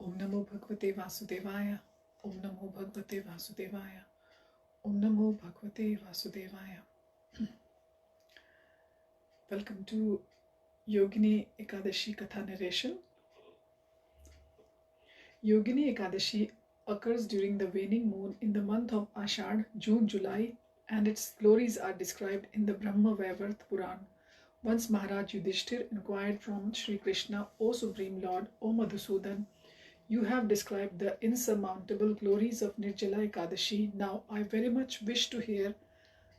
Om Namo Bhagavate Vasudevaya. Om Namo Bhagavate Vasudevaya. Om Namo Bhagavate Vasudevaya. Welcome to Yogini Ekadashi Katha narration. Yogini Ekadashi occurs during the waning moon in the month of Ashad, June, July, and its glories are described in the Brahma Vaivarth Puran. Once Maharaj Yudhishthir inquired from Sri Krishna, O Supreme Lord, O Madhusudan, you have described the insurmountable glories of Nirjala Ekadashi. Now I very much wish to hear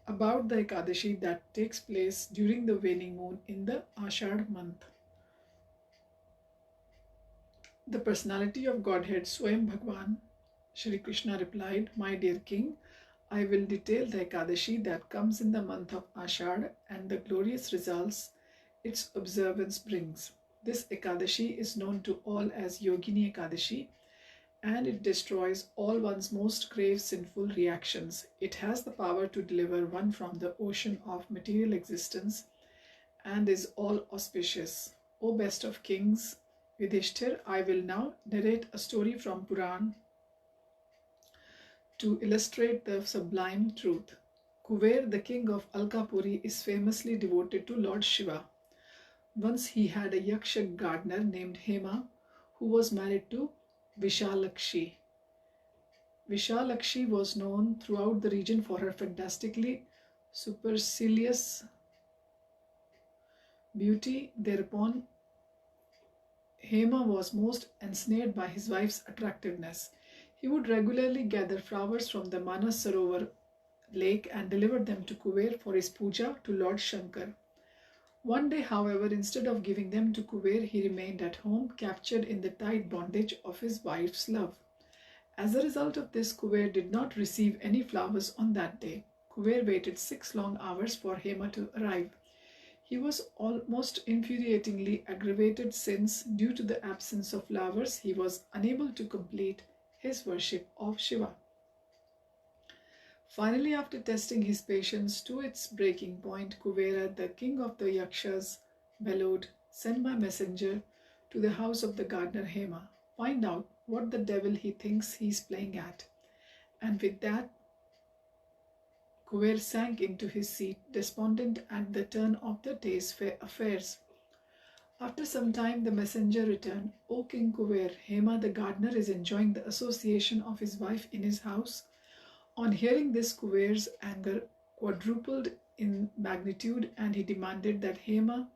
about the Ekadashi that takes place during the waning moon in the Ashad month. The personality of Godhead, Swayam Bhagwan, Shri Krishna replied, My dear king, I will detail the Ekadashi that comes in the month of Ashad and the glorious results its observance brings. This Ekadashi is known to all as Yogini Ekadashi, and it destroys all one's most grave sinful reactions. It has the power to deliver one from the ocean of material existence and is all auspicious. O best of kings, Yudhishthir, I will now narrate a story from Puran to illustrate the sublime truth. Kuber, the king of Alkapuri, is famously devoted to Lord Shiva. Once he had a Yaksha gardener named Hema who was married to Vishalakshi. Vishalakshi was known throughout the region for her fantastically supercilious beauty. Thereupon, Hema was most ensnared by his wife's attractiveness. He would regularly gather flowers from the Manas Sarovar lake and deliver them to Kuber for his puja to Lord Shankar. One day, however, instead of giving them to Kuber, he remained at home, captured in the tight bondage of his wife's love. As a result of this, Kuber did not receive any flowers on that day. Kuber waited 6 long hours for Hema to arrive. He was almost infuriatingly aggravated since, due to the absence of flowers, he was unable to complete his worship of Shiva. Finally, after testing his patience to its breaking point, Kuvera, the king of the Yakshas, bellowed, Send my messenger to the house of the gardener Hema. Find out what the devil he thinks he's playing at. And with that, Kuber sank into his seat, despondent at the turn of the day's affairs. After some time, the messenger returned. O King Kuber, Hema the gardener is enjoying the association of his wife in his house. On hearing this, Kuber's anger quadrupled in magnitude, and he demanded that Hema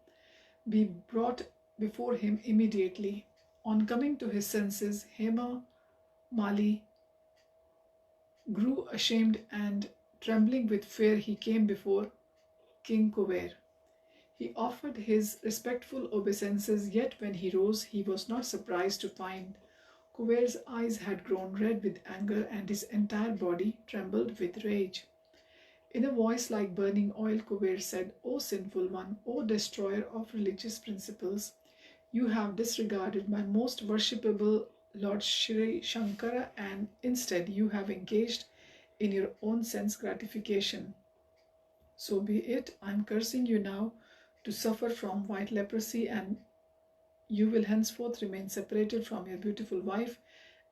be brought before him immediately. On coming to his senses, Hema Mali grew ashamed, and trembling with fear, he came before King Kuber. He offered his respectful obeisances, yet when he rose, he was not surprised to find Kuber's eyes had grown red with anger and his entire body trembled with rage. In a voice like burning oil, Kuber said, O sinful one, O destroyer of religious principles, you have disregarded my most worshipable Lord Shri Shankara, and instead you have engaged in your own sense gratification. So be it, I am cursing you now to suffer from white leprosy, and you will henceforth remain separated from your beautiful wife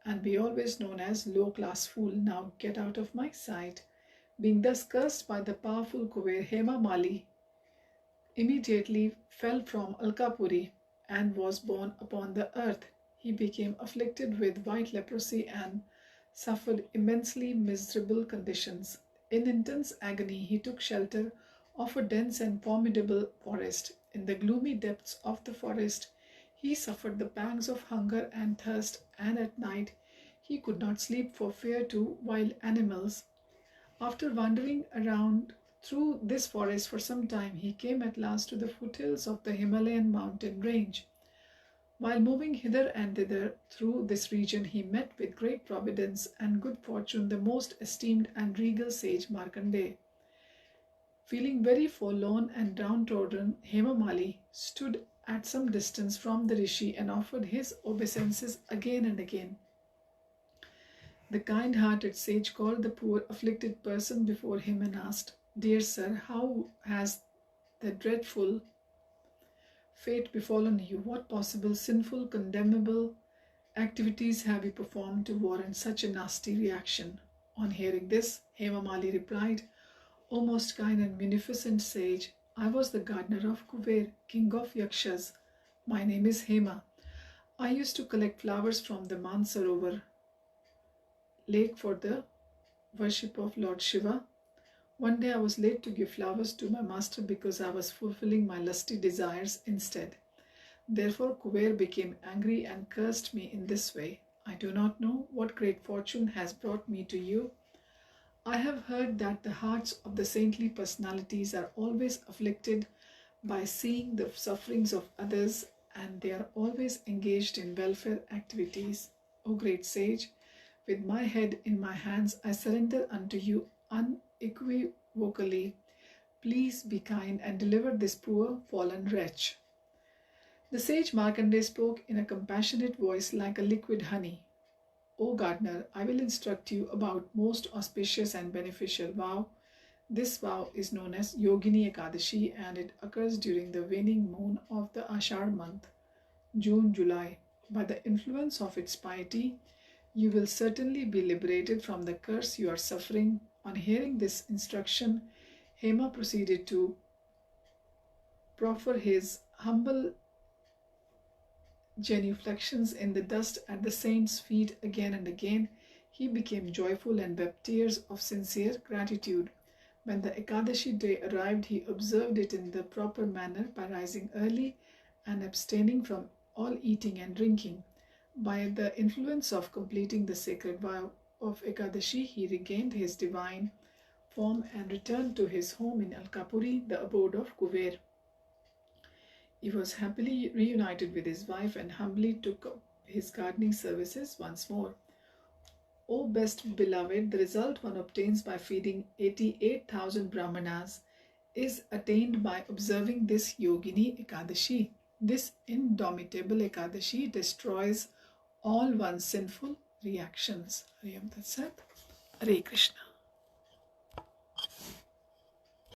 and be always known as low-class fool. Now get out of my sight. Being thus cursed by the powerful Kuber, Hema Mali immediately fell from Alkapuri and was born upon the earth. He became afflicted with white leprosy and suffered immensely miserable conditions. In intense agony, he took shelter of a dense and formidable forest. In the gloomy depths of the forest, he suffered the pangs of hunger and thirst, and at night he could not sleep for fear to wild animals. After wandering around through this forest for some time, he came at last to the foothills of the Himalayan mountain range. While moving hither and thither through this region, he met with great providence and good fortune the most esteemed and regal sage Markandeya. Feeling very forlorn and downtrodden, Hema Mali stood at some distance from the rishi and offered his obeisances again and again. The kind-hearted sage called the poor afflicted person before him and asked, Dear sir, how has the dreadful fate befallen you? What possible sinful, condemnable activities have you performed to warrant such a nasty reaction? On hearing this, Hema Mali replied, O most kind and munificent sage, I was the gardener of Kuber, king of Yakshas. My name is Hema. I used to collect flowers from the Mansarovar lake for the worship of Lord Shiva. One day I was late to give flowers to my master because I was fulfilling my lusty desires instead. Therefore Kuber became angry and cursed me in this way. I do not know what great fortune has brought me to you. I have heard that the hearts of the saintly personalities are always afflicted by seeing the sufferings of others, and they are always engaged in welfare activities. O great sage, with my head in my hands, I surrender unto you unequivocally. Please be kind and deliver this poor fallen wretch. The sage Markandeya spoke in a compassionate voice like a liquid honey. O gardener, I will instruct you about most auspicious and beneficial vow. This vow is known as Yogini Ekadashi, and it occurs during the waning moon of the Ashar month, June-July. By the influence of its piety, you will certainly be liberated from the curse you are suffering. On hearing this instruction, Hema proceeded to proffer his humble genuflections in the dust at the saint's feet again and again. He became joyful and wept tears of sincere gratitude. When the Ekadashi day arrived, he observed it in the proper manner by rising early and abstaining from all eating and drinking. By the influence of completing the sacred vow of Ekadashi, he regained his divine form and returned to his home in Alkapuri, the abode of Kuber. He was happily reunited with his wife and humbly took up his gardening services once more. O best beloved, the result one obtains by feeding 88,000 brahmanas is attained by observing this Yogini Ekadashi. This indomitable Ekadashi destroys all one's sinful reactions. Hare Tat Sat. Hare Krishna.